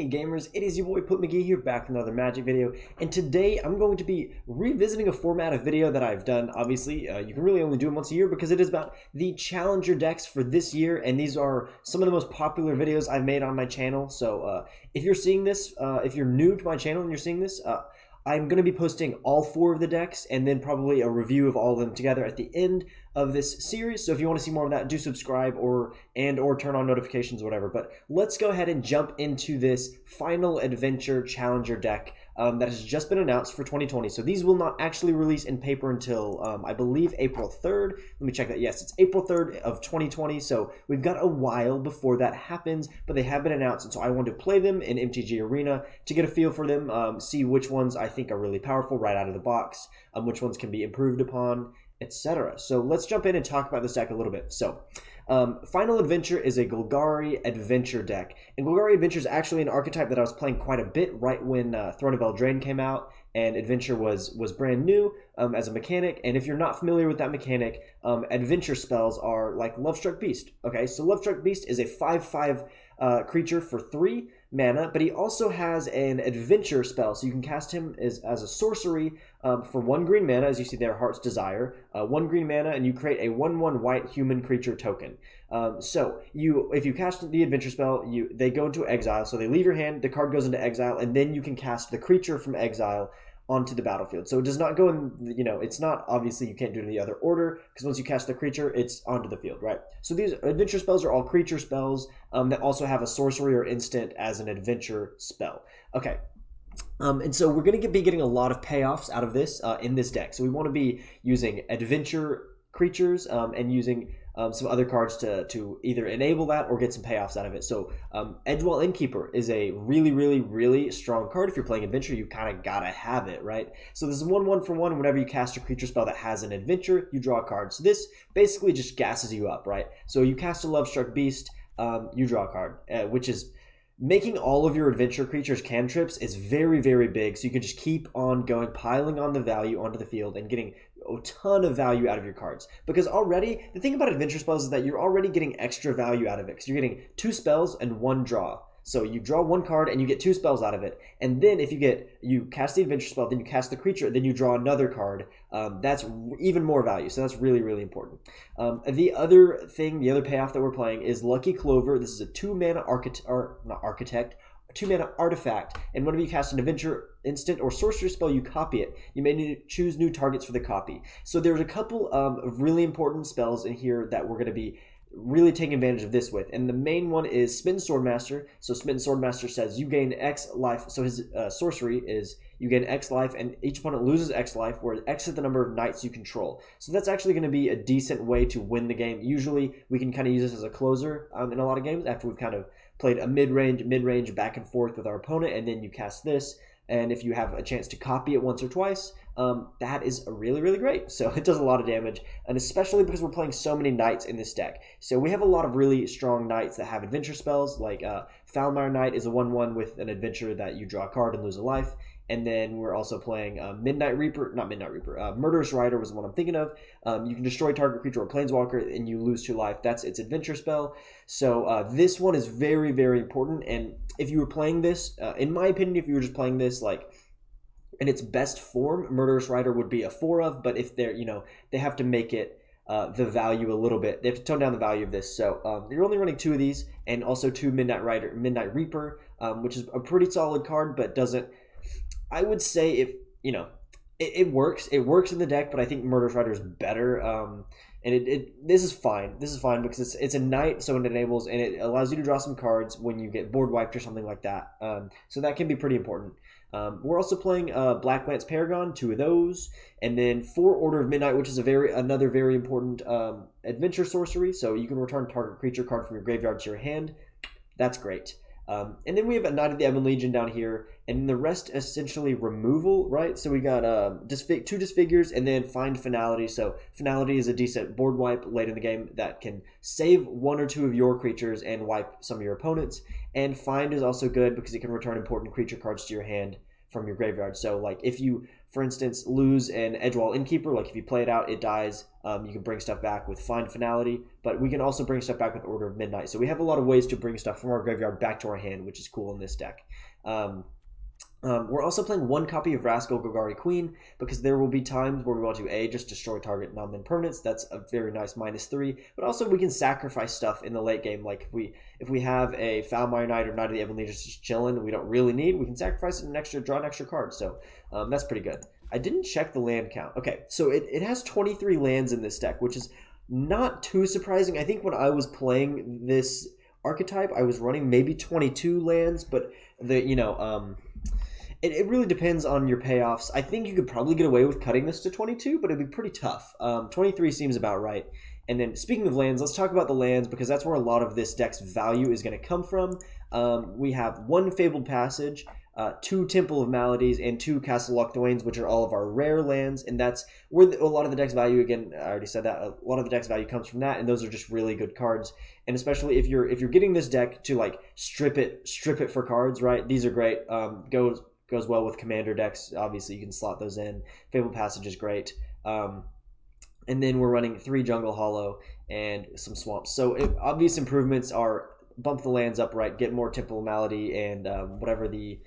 Hey gamers, it is your boy MtG here, back with another Magic video, and today I'm going to be revisiting a format of video that I've done. Obviously, you can really only do it once a year because it is about the Challenger decks for this year, and these are some of the most popular videos I've made on my channel. So if you're seeing this, if you're new to my channel and you're seeing this, I'm going to be posting all 4 of the decks and then probably a review of all of them together at the end of this series. So if you want to see more of that, do subscribe or turn on notifications, whatever. But let's go ahead and jump into this Final Adventure Challenger deck that has just been announced for 2020. So these will not actually release in paper until, I believe, April 3rd. Let me check that. Yes, it's April 3rd of 2020. So we've got a while before that happens, but they have been announced. And so I want to play them in MTG Arena to get a feel for them, see which ones I think are really powerful right out of the box, which ones can be improved upon, etc. So let's jump in and talk about this deck a little bit. So Final Adventure is a Golgari Adventure deck, and Golgari Adventure is actually an archetype that I was playing quite a bit right when Throne of Eldraine came out, and Adventure was brand new as a mechanic. And if you're not familiar with that mechanic, Adventure spells are like Lovestruck Beast. Okay, so Lovestruck Beast is a 5/5 creature for 3 mana, but he also has an adventure spell, so you can cast him as a sorcery for 1 green mana, as you see there, Heart's Desire, 1 green mana, and you create a 1/1 white human creature token. So if you cast the adventure spell, they go into exile, so they leave your hand, the card goes into exile, and then you can cast the creature from exile onto the battlefield. So it does not go in, it's not, obviously you can't do it in the other order, because once you cast the creature, it's onto the field, right? So these adventure spells are all creature spells that also have a sorcery or instant as an adventure spell. Okay. And so we're going to be getting a lot of payoffs out of this in this deck. So we want to be using adventure creatures and using some other cards to either enable that or get some payoffs out of it. So Edgewall Innkeeper is a really, really, really strong card. If you're playing adventure, you kind of gotta have it, right? So this is 1/1 for 1. Whenever you cast a creature spell that has an adventure, you draw a card. So this basically just gasses you up, right? So you cast a Lovestruck Beast, you draw a card, which is making all of your adventure creatures cantrips is very, very big. So you can just keep on going, piling on the value onto the field and getting a ton of value out of your cards. Because already, the thing about adventure spells is that you're already getting extra value out of it, because you're getting 2 spells and 1 draw. So you draw 1 card and you get 2 spells out of it. And then if you cast the adventure spell, then you cast the creature, then you draw another card. That's even more value. So that's really, really important. The other payoff that we're playing is Lucky Clover. This is a 2-mana artifact, and whenever you cast an adventure instant or sorcery spell, you copy it. You may need to choose new targets for the copy. So there's a couple of really important spells in here that we're going to be really taking advantage of this with, and the main one is Smitten Swordmaster. So Smitten Swordmaster says you gain X life, so his sorcery is you gain X life, and each opponent loses X life, where X is the number of knights you control. So that's actually going to be a decent way to win the game. Usually we can kind of use this as a closer in a lot of games after we've kind of played a mid-range back and forth with our opponent, and then you cast this, and if you have a chance to copy it once or twice, that is really, really great. So it does a lot of damage, and especially because we're playing so many knights in this deck. So we have a lot of really strong knights that have adventure spells, like Foulmire Knight is a 1/1 with an adventure that you draw a card and lose a life. And then we're also playing Murderous Rider was the one I'm thinking of. You can destroy target creature or planeswalker and you lose 2 life. That's its adventure spell. So this one is very, very important. And if you were playing this, in my opinion, if you were just playing this like in its best form, Murderous Rider would be a 4 of. But if they're, they have to make it the value a little bit. They have to tone down the value of this. So you're only running 2 of these, and also 2 Midnight Reaper, which is a pretty solid card, but doesn't. I would say if, it works. It works in the deck, but I think Murderous Rider is better. And this is fine. This is fine because it's a knight, so it enables, and it allows you to draw some cards when you get board wiped or something like that. So that can be pretty important. We're also playing Black Lance Paragon, 2 of those, and then 4 Order of Midnight, which is another very important adventure sorcery. So you can return target creature card from your graveyard to your hand. That's great. And then we have a Knight of the Ebon Legion down here, and the rest essentially removal, right? So we got 2 Disfigures, and then Find Finality. So Finality is a decent board wipe late in the game that can save 1 or 2 of your creatures and wipe some of your opponents. And Find is also good because it can return important creature cards to your hand from your graveyard. So like if you, for instance, lose an Edgewall Innkeeper, like if you play it out, it dies, You can bring stuff back with Find Finality, but we can also bring stuff back with Order of Midnight. So we have a lot of ways to bring stuff from our graveyard back to our hand, which is cool in this deck. We're also playing one copy of Rascal Golgari Queen because there will be times where we want to just destroy target non-land permanents. That's a very nice -3. But also we can sacrifice stuff in the late game. Like if we have a Foulmire Knight or Knight of the Ebony just chilling, we don't really need. We can sacrifice it and draw an extra card. So that's pretty good. I didn't check the land count. Okay, so it has 23 lands in this deck, which is not too surprising. I think when I was playing this archetype, I was running maybe 22 lands, but it really depends on your payoffs. I think you could probably get away with cutting this to 22, but it'd be pretty tough. 23 seems about right. And then speaking of lands, let's talk about the lands because that's where a lot of this deck's value is going to come from. We have 1 Fabled Passage, 2 Temple of Maladies, and 2 Castle Loch Thwains, which are all of our rare lands, and that's where a lot of the deck's value, again, I already said that, a lot of the deck's value comes from that, and those are just really good cards. And especially if you're getting this deck to like strip it for cards, right? These are great. Goes well with commander decks. Obviously, you can slot those in. Fabled Passage is great. And then we're running 3 Jungle Hollow and some swamps. So obvious improvements are bump the lands up, right? Get more Temple of Malady and whatever the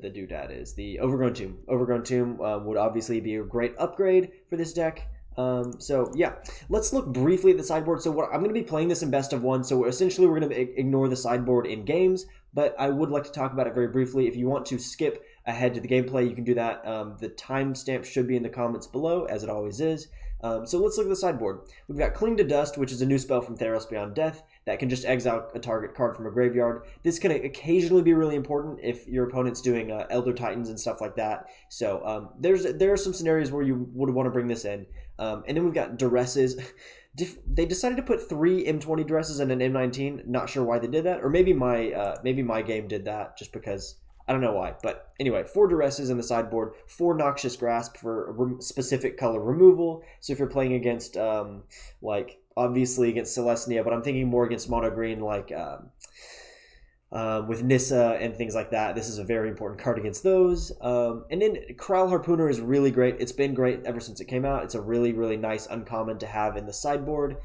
doodad is. The Overgrown Tomb. Overgrown Tomb would obviously be a great upgrade for this deck. So yeah, let's look briefly at the sideboard. So I'm going to be playing this in best of 1. So essentially we're going to ignore the sideboard in games, but I would like to talk about it very briefly. If you want to skip ahead to the gameplay, you can do that. The timestamp should be in the comments below, as it always is. So let's look at the sideboard. We've got Cling to Dust, which is a new spell from Theros Beyond Death that can just exile a target card from a graveyard. This can occasionally be really important if your opponent's doing Elder Titans and stuff like that. So there are some scenarios where you would want to bring this in. And then we've got Duresses. They decided to put 3 M20 Duresses and an M19. Not sure why they did that, or maybe my game did that just because. I don't know why, but anyway, 4 Duresses in the sideboard, 4 Noxious Grasp for specific color removal. So if you're playing against, like, obviously against Celestia, but I'm thinking more against mono green, like with Nissa and things like that. This is a very important card against those. And then Corral Harpooner is really great. It's been great ever since it came out. It's a really, really nice uncommon to have in the sideboard.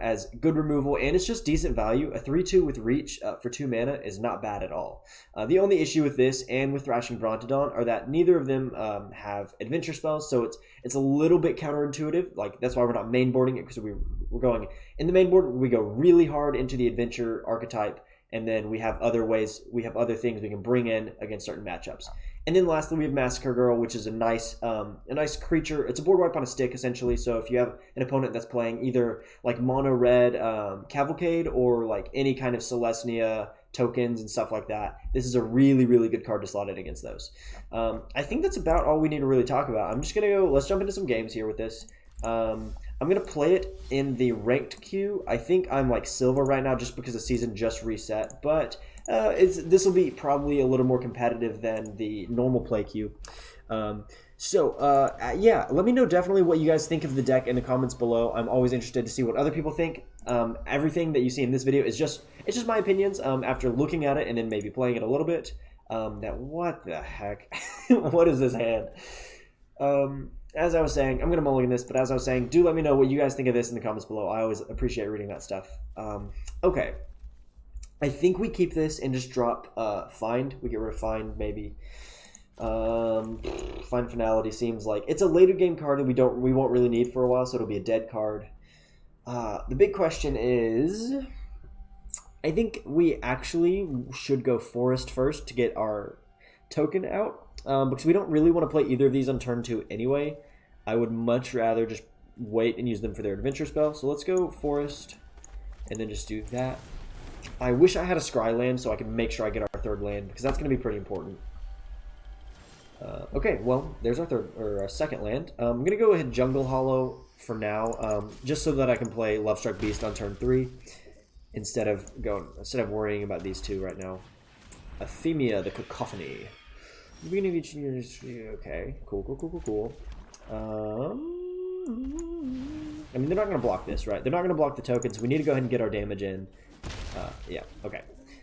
As good removal, and it's just decent value. A 3/2 with reach for 2 mana is not bad at all. The only issue with this and with Thrashing Brontodon are that neither of them have adventure spells, so it's a little bit counterintuitive. Like that's why we're not mainboarding it, because we're going in the mainboard. We go really hard into the adventure archetype, and then we have other ways. We have other things we can bring in against certain matchups. And then lastly, we have Massacre Girl, which is a nice creature. It's a board wipe on a stick, essentially. So if you have an opponent that's playing either like mono red Cavalcade or like any kind of Celestia tokens and stuff like that, this is a really, really good card to slot in against those. I think that's about all we need to really talk about. I'm just gonna go. Let's jump into some games here with this. I'm gonna play it in the ranked queue. I think I'm like silver right now, just because the season just reset, but. This will be probably a little more competitive than the normal play queue. Yeah, let me know definitely what you guys think of the deck in the comments below. I'm always interested to see what other people think. Everything that you see in this video is just my opinions after looking at it and then maybe playing it a little bit. What the heck? What is this hand? As I was saying, I'm going to mulligan this, but as I was saying, do let me know what you guys think of this in the comments below. I always appreciate reading that stuff. Okay. I think we keep this and just drop Find. We get rid of Find, maybe. Find Finality seems like it's a later game card and we won't really need for a while, so it'll be a dead card. The big question is, I think we actually should go Forest first to get our token out, because we don't really want to play either of these on turn 2 anyway. I would much rather just wait and use them for their adventure spell. So let's go Forest and then just do that. I wish I had a Scry land so I can make sure I get our 3rd land, because that's going to be pretty important. Okay, well, there's our second land. I'm going to go ahead Jungle Hollow for now, just so that I can play Lovestruck Beast on turn 3 instead of worrying about these 2 right now. Euphemia, the Cacophony. Beginning of each year. Okay, cool. I mean, they're not going to block this, right? They're not going to block the tokens. We need to go ahead and get our damage in. Yeah, okay.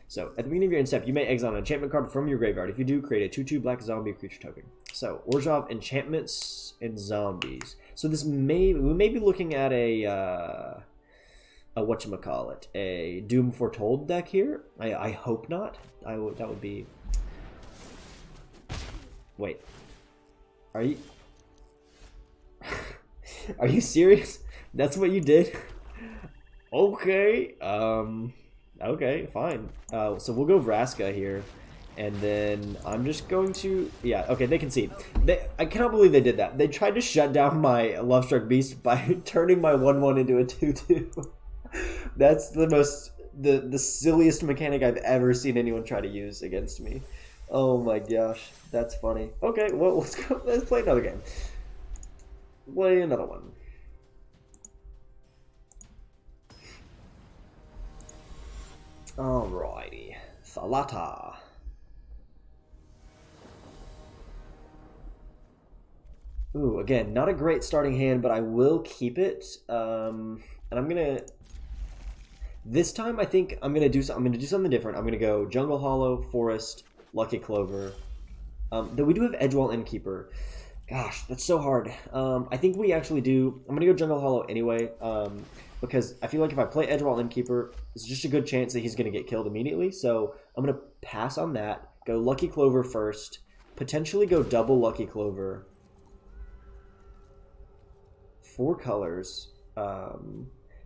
So, at the beginning of your end step, you may exile an enchantment card from your graveyard. If you do, create a 2/2 black zombie creature token. So, Orzhov Enchantments. and zombies. So we may be looking at a whatchamacallit, a Doom Foretold deck here. I hope not. That would be... Wait. Are you... Are you serious? That's what you did? Okay. Okay, fine. So we'll go Vraska here. And then I'm just going to... Yeah, okay, they concede. I cannot believe they did that. They tried to shut down my Lovestruck Beast by turning my 1/1 into a 2/2. That's the most... The silliest mechanic I've ever seen anyone try to use against me. Oh my gosh, that's funny. Okay, well, let's go. Let's play another game. Play another one. Alrighty. Thalata. Ooh, again, not a great starting hand, but I will keep it. And I'm gonna... This time, I think I'm gonna do something different. I'm gonna go Jungle Hollow, Forest, Lucky Clover. Though we do have Edgewall, Innkeeper. Gosh, that's so hard. I think we actually do... I'm gonna go Jungle Hollow anyway, because I feel like if I play Edgewall, Innkeeper, it's just a good chance that he's gonna get killed immediately. So I'm gonna pass on that. Go Lucky Clover first. Potentially go double Lucky Clover. 4 colors.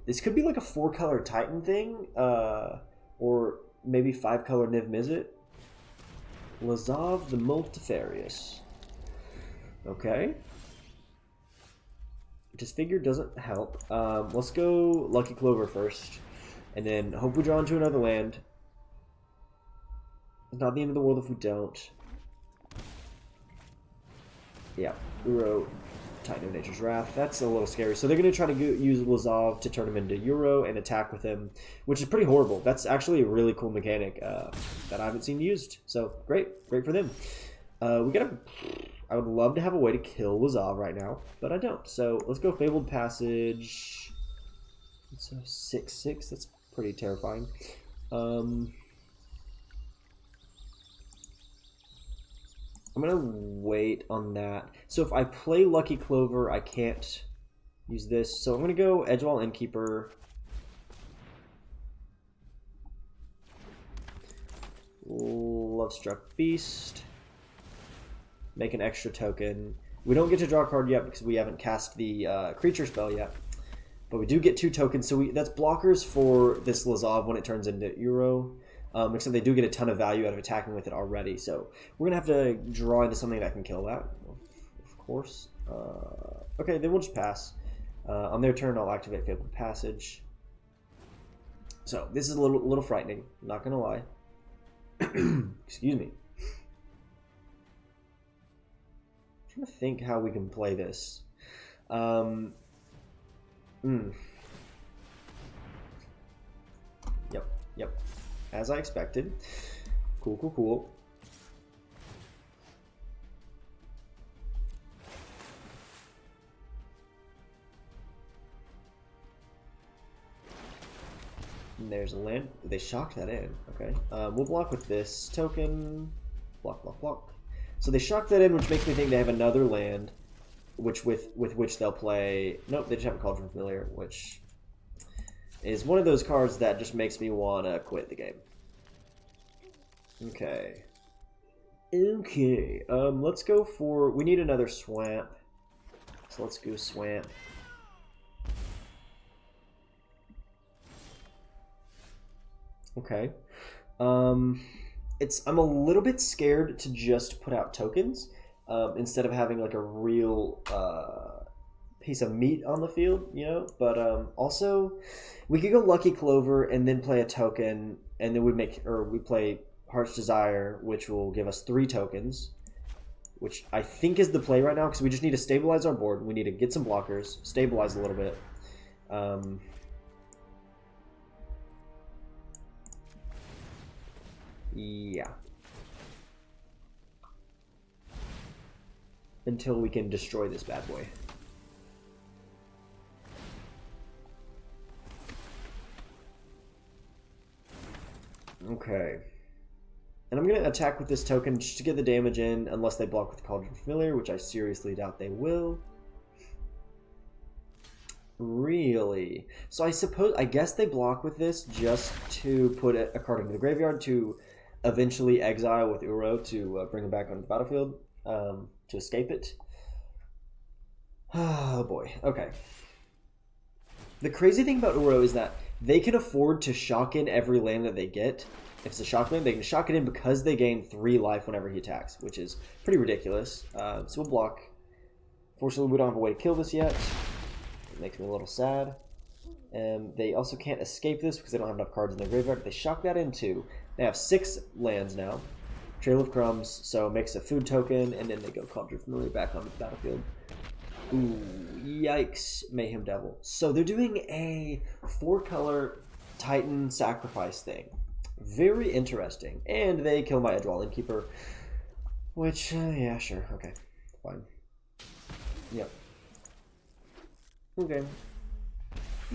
This could be like a 4-color Titan thing, or maybe 5-color Niv Mizzet. Lazav the Multifarious. Okay. Disfigure doesn't help. Let's go Lucky Clover first, and then hope we draw into another land. It's not the end of the world if we don't. Yeah, Uro. Titan of Nature's Wrath. That's a little scary. So they're going to try to use Lazav to turn him into Euro and attack with him, which is pretty horrible. That's actually a really cool mechanic that I haven't seen used. So great for them. I would love to have a way to kill Lazav right now, but I don't. So let's go Fabled Passage. It's a 6/6. That's pretty terrifying. I'm going to wait on that. So if I play Lucky Clover, I can't use this. So I'm going to go Edgewall, Innkeeper. Lovestruck Beast. Make an extra token. We don't get to draw a card yet because we haven't cast the creature spell yet. But we do get 2 tokens. So that's blockers for this Lazav when it turns into Euro. Except they do get a ton of value out of attacking with it already. So we're going to have to draw into something that can kill that, of course. Okay, then we'll just pass. On their turn, I'll activate Fabled Passage. So this is a little frightening, not going to lie. Excuse me. I'm trying to think how we can play this. Yep. As I expected. Cool. And there's a land. They shocked that in. Okay. We'll block with this token. Block. So they shocked that in, which makes me think they have another land, with which they'll play... Nope, they just have a Cauldron Familiar, which is one of those cards that just makes me want to quit the game. Okay. Let's go for... We need another Swamp. So let's go Swamp. Okay. I'm a little bit scared to just put out tokens instead of having like a real piece of meat on the field, you know? But also, we could go Lucky Clover and then play a token, and then we play Heart's Desire, which will give us 3 tokens, which I think is the play right now, because we just need to stabilize our board. We need to get some blockers, stabilize a little bit. Yeah. Until we can destroy this bad boy. Okay. And I'm going to attack with this token just to get the damage in, unless they block with Cauldron Familiar, which I seriously doubt they will. Really? So I guess they block with this just to put a card into the graveyard to eventually exile with Uro to bring him back onto the battlefield, to escape it. Oh boy, okay. The crazy thing about Uro is that they can afford to shock in every land that they get. If it's a shock land, they can shock it in because they gain 3 life whenever he attacks, which is pretty ridiculous. So we'll block. Fortunately, we don't have a way to kill this yet. It makes me a little sad. They also can't escape this because they don't have enough cards in their graveyard. They shock that in too. They have 6 lands now. Trail of Crumbs, so it makes a food token, and then they go Cauldron Familiar back onto the battlefield. Ooh, yikes, Mayhem Devil. So they're doing a 4-color Titan sacrifice thing. Very interesting. And they kill my Edgewall innkeeper, which, yeah, sure, okay, fine. Yep. Okay.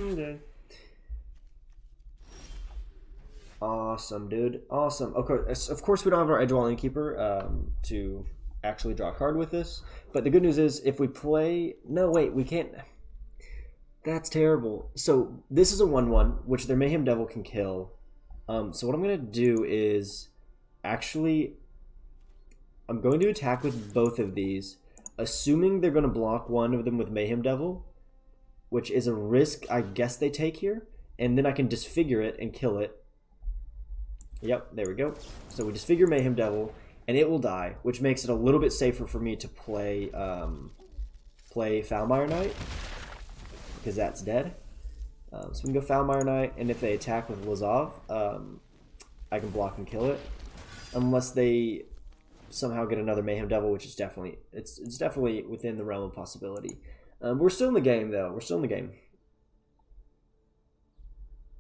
Okay. Awesome, dude. Awesome. Okay, of course we don't have our Edgewall innkeeper to actually draw a card with this. But the good news is if we play... No, wait, we can't... That's terrible. So this is a 1/1, which their Mayhem Devil can kill. So what I'm going to do is... Actually, I'm going to attack with both of these, assuming they're going to block one of them with Mayhem Devil, which is a risk I guess they take here. And then I can disfigure it and kill it. Yep, there we go. So we disfigure Mayhem Devil, and it will die, which makes it a little bit safer for me to play play Foulmire Knight, because that's dead. So we can go Foulmire Knight, and if they attack with Lazov, I can block and kill it, unless they somehow get another Mayhem Devil, which is definitely it's definitely within the realm of possibility. We're still in the game, though. We're still in the game.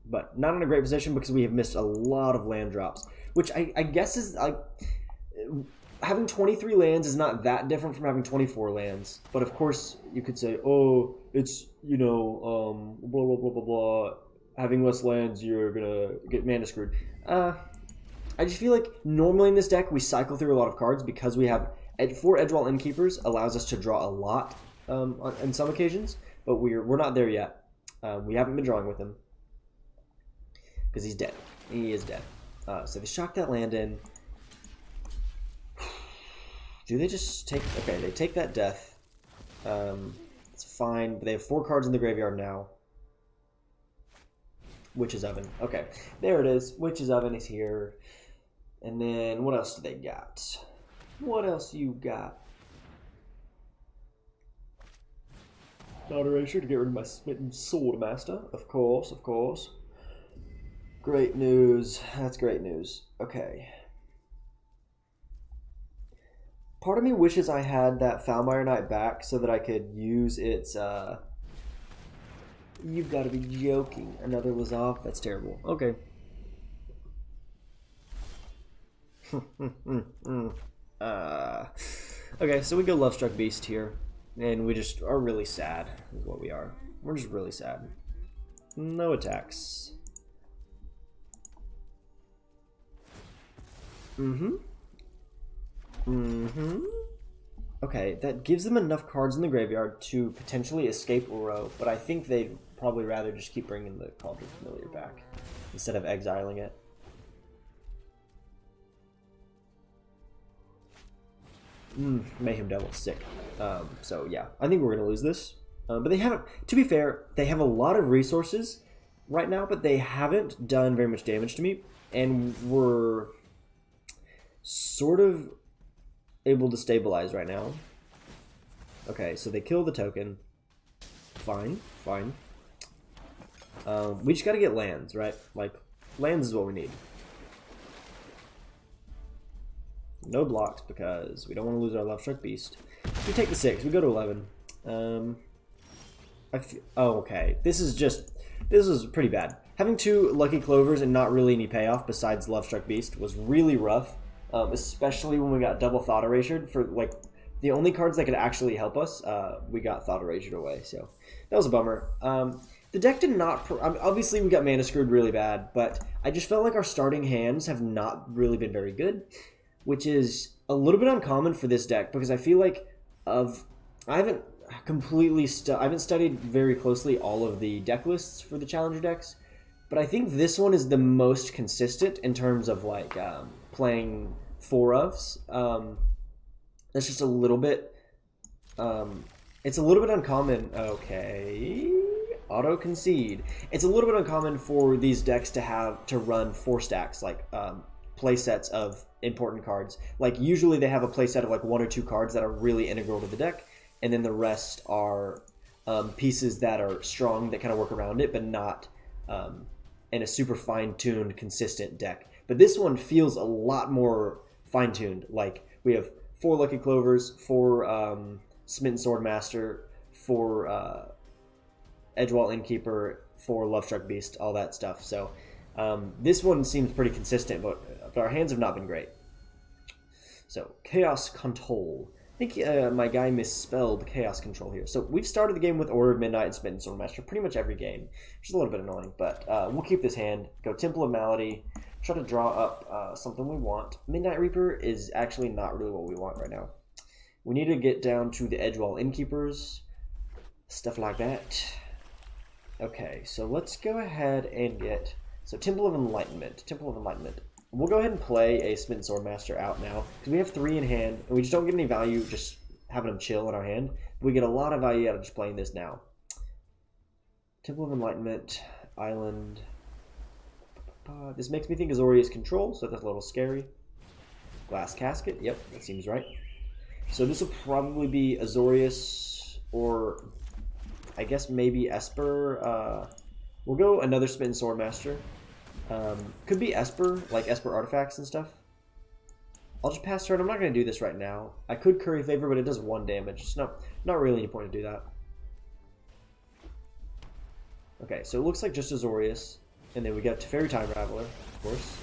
But not in a great position because we have missed a lot of land drops, which I guess is like having 23 lands is not that different from having 24 lands. But of course, you could say, oh, it's, you know, blah, blah, blah, blah, blah. Having less lands, you're going to get mana screwed. I just feel like normally in this deck, we cycle through a lot of cards because we have 4 Edgewall innkeepers allows us to draw a lot on some occasions, but we're not there yet. We haven't been drawing with him. Because he's dead. He is dead. So they shock that land in. Do they just take... Okay, they take that death. It's fine. But they have 4 cards in the graveyard now. Witch's Oven. Okay, there it is. Witch's Oven is here. And then what else do they got? What else you got? Not erasure to get rid of my smitten sword master. Of course, of course. Great news. That's great news. Okay. Part of me wishes I had that Foulmire Knight back so that I could use its, You've got to be joking. Another was off. That's terrible. Okay. Okay, so we go Lovestruck Beast here. And we just are really sad, is what we are. We're just really sad. No attacks. Okay, that gives them enough cards in the graveyard to potentially escape Uro, but I think they'd probably rather just keep bringing the Cauldron Familiar back instead of exiling it. Mayhem Devil, sick. So yeah, I think we're gonna lose this. But they haven't, to be fair, they have a lot of resources right now, but they haven't done very much damage to me, and we're sort of able to stabilize right now. Okay, so they kill the token. Fine, fine. We just gotta get lands, right? Like, lands is what we need. No blocks because we don't want to lose our Lovestruck Beast. We take the 6, we go to 11. Oh, okay. This is pretty bad. Having 2 Lucky Clovers and not really any payoff besides Lovestruck Beast was really rough. Especially when we got double Thought Erasured for, like, the only cards that could actually help us, we got Thought Erasured away, so that was a bummer. The deck did not... obviously, we got mana screwed really bad, but I just felt like our starting hands have not really been very good, which is a little bit uncommon for this deck, because I feel like I haven't I haven't studied very closely all of the deck lists for the Challenger decks, but I think this one is the most consistent in terms of, like, playing 4-ofs. That's just a little bit... it's a little bit uncommon. Okay... Auto concede. It's a little bit uncommon for these decks to run 4 stacks, like play sets of important cards. Like usually they have a play set of like 1 or 2 cards that are really integral to the deck, and then the rest are pieces that are strong that kind of work around it, but not in a super fine-tuned, consistent deck. But this one feels a lot more fine-tuned. Like we have 4 Lucky Clovers, 4 Smitten Swordmaster, 4 Edgewall Innkeeper, 4 Lovestruck Beast, all that stuff. So this one seems pretty consistent, but our hands have not been great. So Chaos Control. I think my guy misspelled Chaos Control here. So we've started the game with Order of Midnight and Smitten Swordmaster pretty much every game, which is a little bit annoying, but we'll keep this hand. Go Temple of Malady, try to draw up something we want. Midnight Reaper is actually not really what we want right now. We need to get down to the Edgewall Innkeepers, stuff like that. Okay, so let's go ahead and get... So Temple of Enlightenment. Temple of Enlightenment. We'll go ahead and play a Smitten Swordmaster out now, because we have 3 in hand, and we just don't get any value just having them chill in our hand. We get a lot of value out of just playing this now. Temple of Enlightenment, Island. This makes me think Azorius Control, so that's a little scary. Glass Casket, yep, that seems right. So this will probably be Azorius, or... I guess maybe Esper. We'll go another Smitten Swordmaster. Could be Esper, like Esper artifacts and stuff. I'll just pass turn. I'm not going to do this right now. I could Curry Favor, but it does 1 damage. It's not really any point to do that. Okay, so it looks like just Azorius. And then we got Teferi Time Raveler, of course.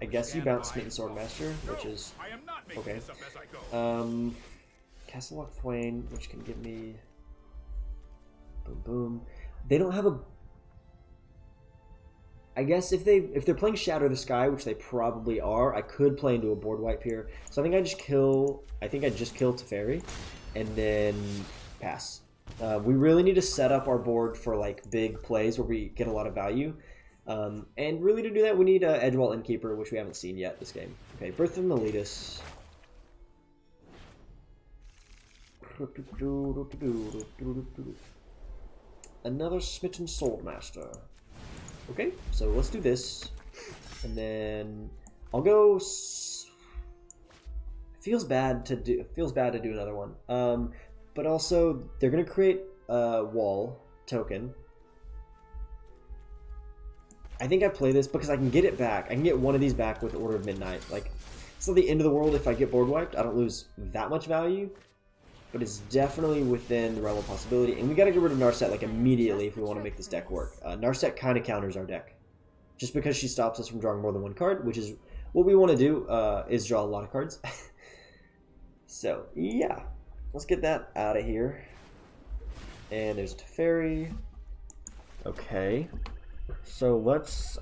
I guess you bounce Smitten Swordmaster, which is okay. Castle Lock Thwain, which can give me... Boom, boom. They don't have a... I guess if they're playing Shatter the Sky, which they probably are, I could play into a board wipe here. So I think I just kill Teferi, and then pass. We really need to set up our board for like big plays where we get a lot of value. And really to do that, we need Edgewall Innkeeper, which we haven't seen yet this game. Okay, Birth of Meletus. Another Smitten Swordmaster. Okay, so let's do this, and then I'll go. Feels bad to do another one. But also they're gonna create a wall token. I think I play this because I can get it back. I can get one of these back with Order of Midnight. Like, it's not the end of the world if I get board wiped. I don't lose that much value. But it's definitely within the realm of possibility. And we got to get rid of Narset like immediately if we want to make this deck work. Narset kind of counters our deck. Just because she stops us from drawing more than 1 card, which is what we want to do, is draw a lot of cards. So, yeah. Let's get that out of here. And there's Teferi. Okay. So let's,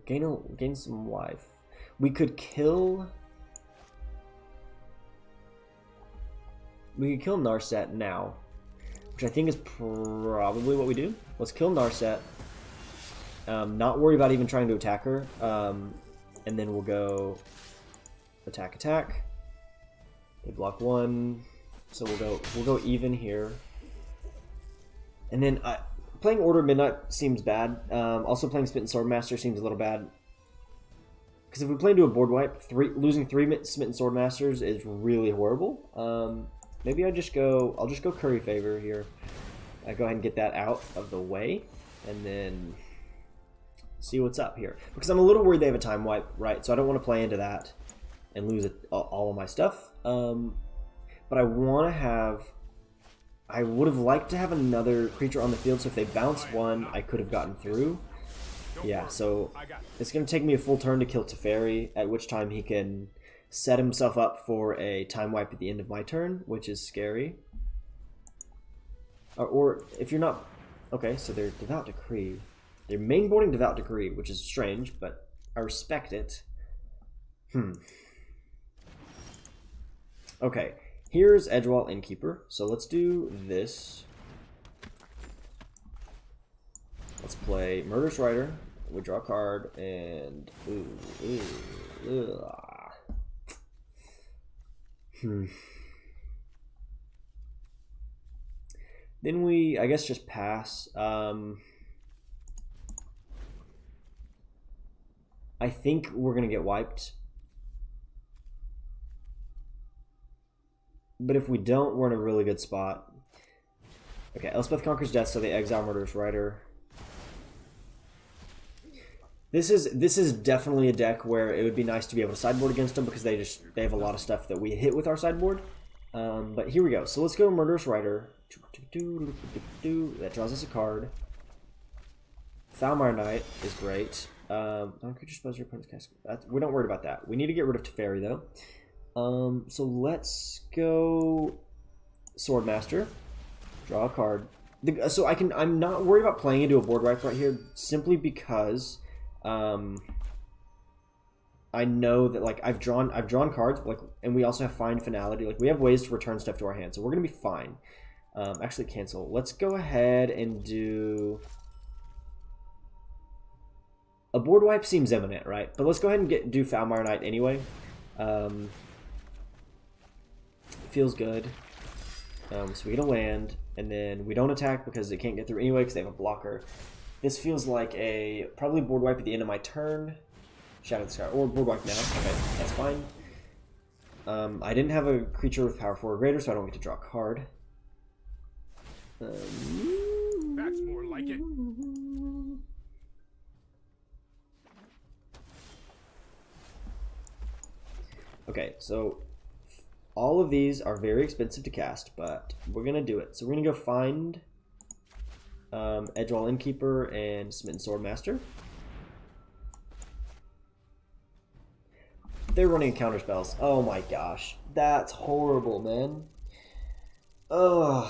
gain some life. We could kill Narset now, which I think is probably what we do. Let's kill Narset. Not worry about even trying to attack her. And then we'll go attack. They block 1, so we'll go even here. And then playing Order of Midnight seems bad. Also playing Smitten Swordmaster seems a little bad. Because if we play into a board wipe, losing 3 Smitten Swordmasters is really horrible. Maybe I'll just go Curry Favor here. I go ahead and get that out of the way, and then see what's up here. Because I'm a little worried they have a time wipe, right? So I don't want to play into that and lose all of my stuff. But I want to have... I would have liked to have another creature on the field, so if they bounced 1, I could have gotten through. Yeah, so it's going to take me a full turn to kill Teferi, at which time he can set himself up for a time wipe at the end of my turn, which is scary. Or if you're not... Okay, so they're Devout Decree. They're mainboarding Devout Decree, which is strange, but I respect it. Okay, here's Edgewall, Innkeeper. So let's do this. Let's play Murderous Rider. We draw a card, and... Then we, I guess, just pass. I think we're going to get wiped. But if we don't, we're in a really good spot. Okay, Elspeth Conquers Death, so they exile Murderous Rider. This is definitely a deck where it would be nice to be able to sideboard against them because they have a lot of stuff that we hit with our sideboard. But here we go. So let's go Murderous Rider. That draws us a card. Thalmire Knight is great. Non-creature spells your opponent's cast. We don't worry about that. We need to get rid of Teferi though. So let's go Swordmaster. Draw a card. So I'm not worried about playing into a board wipe right here simply because I know that like I've drawn cards like, and we also have Find Finality. Like we have ways to return stuff to our hand, so we're gonna be fine. Actually, cancel. Let's go ahead and do a board wipe. Seems imminent, right? But let's go ahead and do Thalmire Knight anyway. Feels good. So we get a land, and then we don't attack because it can't get through anyway because they have a blocker. This feels like a probably board wipe at the end of my turn. Shadow the Sky, or board wipe now. Okay, that's fine. I didn't have a creature with power 4 or greater, so I don't get to draw a card. That's more like it. Okay, so all of these are very expensive to cast, but we're gonna do it. So we're gonna go find Edgewall, Innkeeper, and Smitten Swordmaster. They're running counter spells. Oh my gosh, that's horrible, man. Ugh.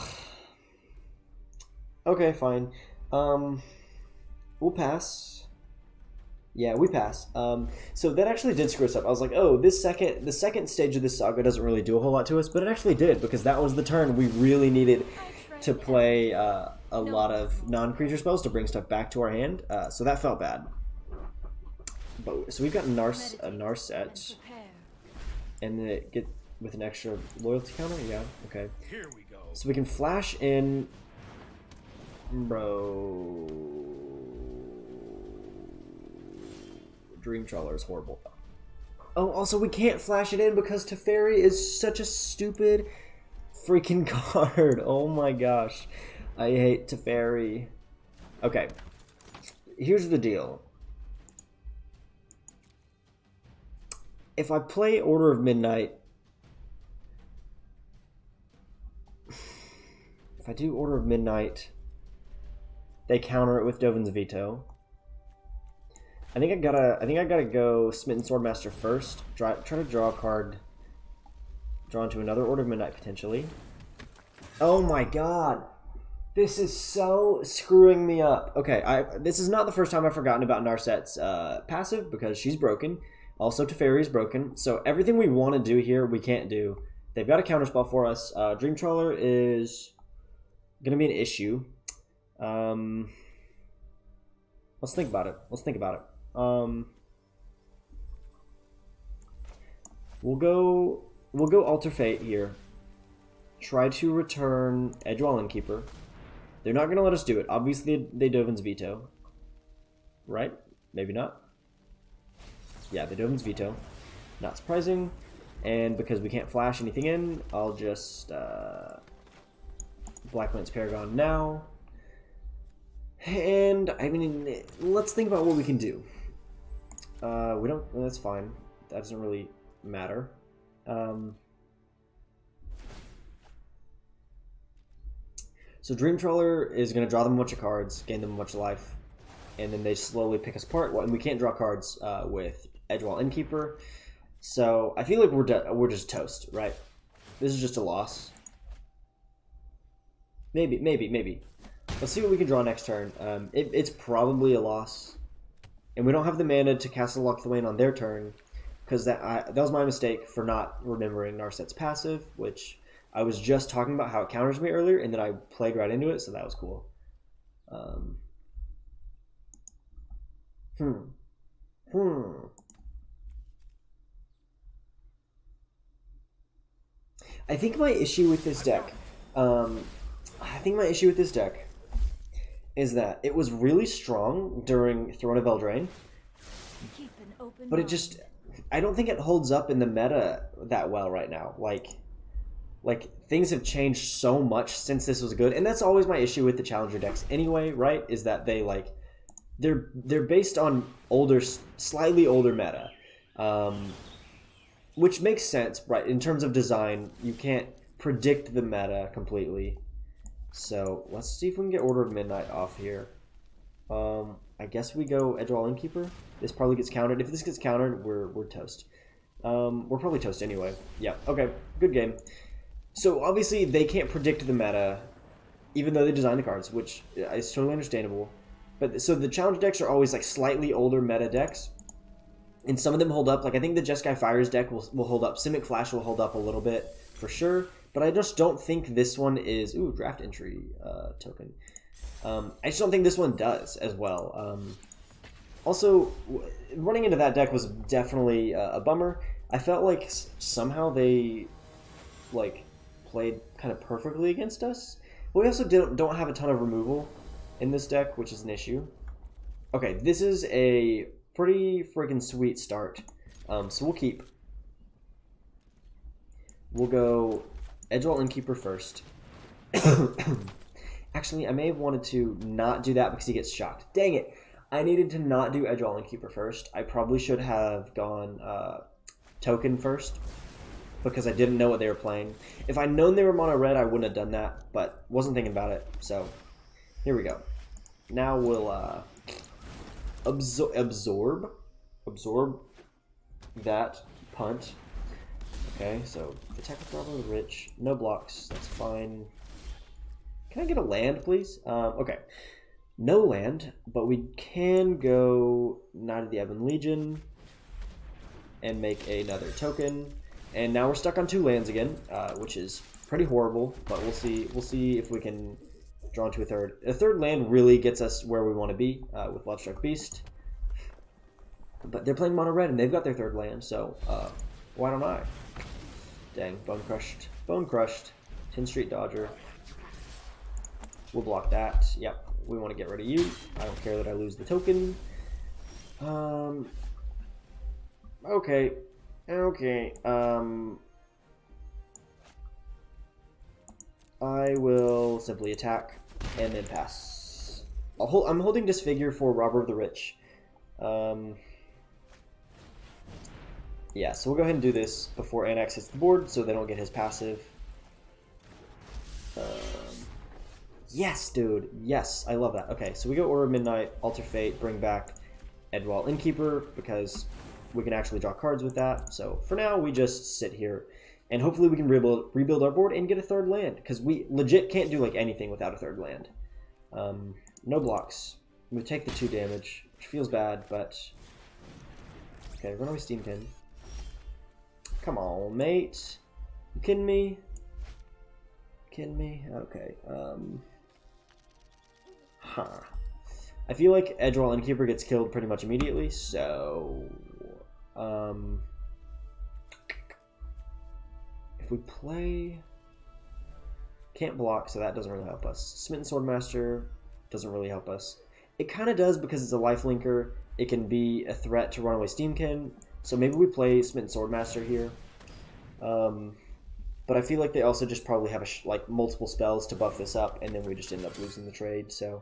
Okay, fine. We'll pass. Yeah, we pass. So that actually did screw us up. I was like, oh, the second stage of this saga doesn't really do a whole lot to us, but it actually did because that was the turn we really needed to play a lot of non-creature spells to bring stuff back to our hand. So that felt bad. But so we've got Narset, and then it get with an extra loyalty counter. Yeah, okay. Here we go. So we can flash in, bro. Dream Trawler is horrible. Oh, also we can't flash it in because Teferi is such a stupid freaking card. Oh my gosh, I hate Teferi. Okay, here's the deal. If I play Order of Midnight, if I do Order of Midnight, they counter it with Dovin's Veto. I think I gotta go Smitten Swordmaster first. Try to draw a card. Draw into another Order of Midnight potentially. Oh my god, this is so screwing me up. Okay, this is not the first time I've forgotten about Narset's passive because she's broken. Also, Teferi is broken, so everything we want to do here, we can't do. They've got a counterspell for us. Dream Trawler is going to be an issue. Let's think about it. We'll go Alter Fate here. Try to return Edgewall, Innkeeper. They're not going to let us do it. Obviously, they Dovin's Veto. Right? Maybe not. Yeah, the Dovin's Veto. Not surprising. And because we can't flash anything in, I'll just Black Lance Paragon now. And, I mean, let's think about what we can do. We don't... Well, that's fine. That doesn't really matter. So Dream Trawler is going to draw them a bunch of cards, gain them a bunch of life, and then they slowly pick us apart. Well, and we can't draw cards with Edgewall, Innkeeper. So I feel like we're just toast, right? This is just a loss. Maybe. Let's see what we can draw next turn. It's probably a loss. And we don't have the mana to cast a Lock the Lane on their turn, because that was my mistake for not remembering Narset's passive, which I was just talking about how it counters me earlier, and then I played right into it, so that was cool. I think my issue with this deck, is that it was really strong during Throne of Eldraine, but it just, I don't think it holds up in the meta that well right now. Like things have changed so much since this was good, and that's always my issue with the Challenger decks anyway, right? Is that they're based on slightly older meta, which makes sense, right? In terms of design, you can't predict the meta completely. So let's see if we can get Order of Midnight off here. I guess we go Edgewall Innkeeper. This probably gets countered. If this gets countered, we're toast. We're probably toast anyway. Yeah. Okay. Good game. So obviously they can't predict the meta, even though they designed the cards, which is totally understandable. But so the challenge decks are always like slightly older meta decks, and some of them hold up. Like I think the Jeskai Fires deck will hold up. Simic Flash will hold up a little bit for sure. But I just don't think this one is... Ooh, draft entry token. I just don't think this one does as well. Also, running into that deck was definitely a bummer. I felt like somehow they played kind of perfectly against us. But we also don't have a ton of removal in this deck, which is an issue. Okay, this is a pretty freaking sweet start. So we'll keep. We'll go... Edgewall Innkeeper first. Actually, I may have wanted to not do that because he gets shocked. Dang it. I needed to not do Edgewall Innkeeper first. I probably should have gone Token first because I didn't know what they were playing. If I'd known they were mono red, I wouldn't have done that, but wasn't thinking about it. So, here we go. Now we'll absorb that punt. Okay, so attack with Bravo the Rich. No blocks. That's fine. Can I get a land, please? Okay. No land, but we can go Knight of the Ebon Legion and make another token. And now we're stuck on 2 lands again, which is pretty horrible, but we'll see. We'll see if we can draw into a third. A third land really gets us where we want to be with Lovestruck Beast. But they're playing mono red and they've got their third land, so why don't I? Dang, Bone Crushed. Bone Crushed. 10 Street Dodger. We'll block that. Yep, we want to get rid of you. I don't care that I lose the token. Okay. I will simply attack and then pass. I'm holding Disfigure for Robber of the Rich. Yeah, so we'll go ahead and do this before Anax hits the board so they don't get his passive. Yes, dude. Yes, I love that. Okay, so we go Order of Midnight, Alter Fate, bring back Edgewall Innkeeper because we can actually draw cards with that. So for now, we just sit here and hopefully we can rebuild our board and get a third land because we legit can't do like anything without a third land. No blocks. We take the 2 damage, which feels bad, but... Okay, Runaway Steamkin. Come on, mate. You kidding me? Kidding me? Okay. I feel like Edgewall Innkeeper gets killed pretty much immediately, so... if we play... Can't block, so that doesn't really help us. Smitten Swordmaster doesn't really help us. It kind of does because it's a lifelinker. It can be a threat to Runaway Steamkin. So maybe we play Smitten Swordmaster here. But I feel like they also just probably have multiple spells to buff this up, and then we just end up losing the trade. So,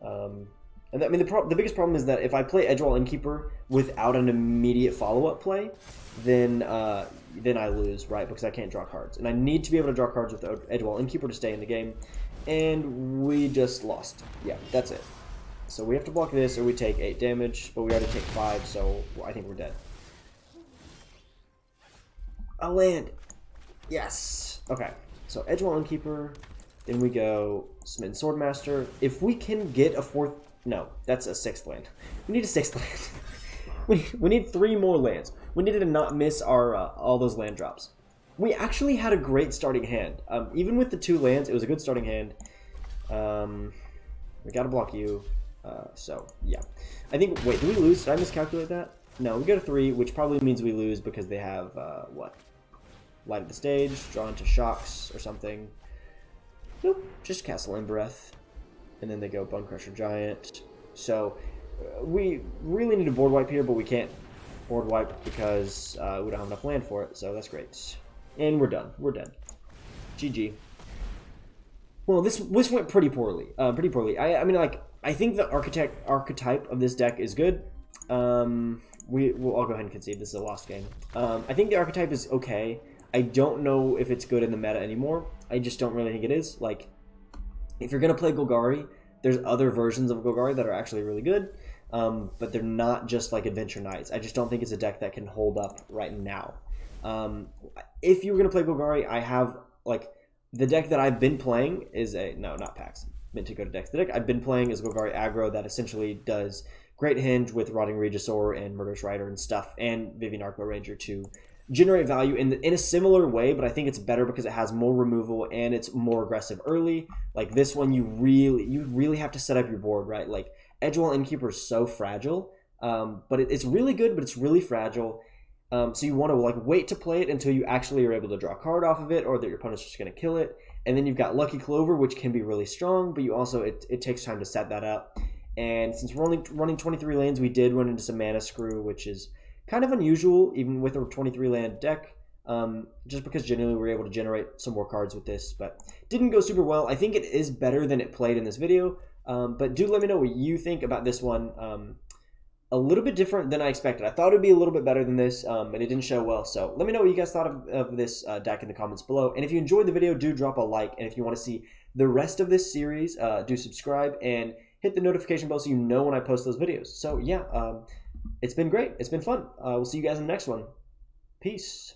and I mean the biggest problem is that if I play Edgewall Innkeeper without an immediate follow-up play, then I lose, right? Because I can't draw cards, and I need to be able to draw cards with Edgewall Innkeeper to stay in the game. And we just lost. Yeah, that's it. So we have to block this, or we take 8 damage, but we already take 5, so I think we're dead. a land. Yes. Okay. So Edgewall Innkeeper. Then we go Smith Swordmaster. If we can get a fourth... No, that's a sixth land. We need a sixth land. we need 3 more lands. We needed to not miss our all those land drops. We actually had a great starting hand. Even with the 2 lands, it was a good starting hand. We got to block you. So, yeah. I think... Wait, do we lose? Did I miscalculate that? No, we go to 3, which probably means we lose because they have, what? Light of the Stage, draw into Shocks or something. Nope, just Castle in Breath. And then they go Bone Crusher Giant. So, we really need a board wipe here, but we can't board wipe because we don't have enough land for it. So, that's great. And we're done. We're done. GG. Well, this went pretty poorly. I mean, like, I think the archetype of this deck is good. I'll go ahead and concede this is a lost game. I think the archetype is okay. I don't know if it's good in the meta anymore. I just don't really think it is. Like, if you're going to play Golgari, there's other versions of Golgari that are actually really good, but they're not just like Adventure Knights. I just don't think it's a deck that can hold up right now. If you were going to play Golgari, I have, like, the deck that I've been playing is no, not packs. Meant to go to decks. The deck I've been playing is Golgari aggro that essentially does Great Hinge with Rotting Regisaur and Murderous Rider and stuff, and Vivian Arco Ranger to generate value in a similar way, but I think it's better because it has more removal and it's more aggressive early. Like this one, you really have to set up your board, right? Like Edgewall Innkeeper is so fragile, but it's really good, but it's really fragile. So you want to like wait to play it until you actually are able to draw a card off of it, or that your opponent's just going to kill it. And then you've got Lucky Clover, which can be really strong, but you also it takes time to set that up. And since we're only running 23 lands, we did run into some mana screw, which is kind of unusual, even with a 23 land deck, just because generally we're able to generate some more cards with this, but didn't go super well. I think it is better than it played in this video, but do let me know what you think about this one. A little bit different than I expected. I thought it would be a little bit better than this, but it didn't show well. So let me know what you guys thought of this deck in the comments below. And if you enjoyed the video, do drop a like. And if you want to see the rest of this series, do subscribe and hit the notification bell so you know when I post those videos. So yeah, it's been great. It's been fun. We'll see you guys in the next one. Peace.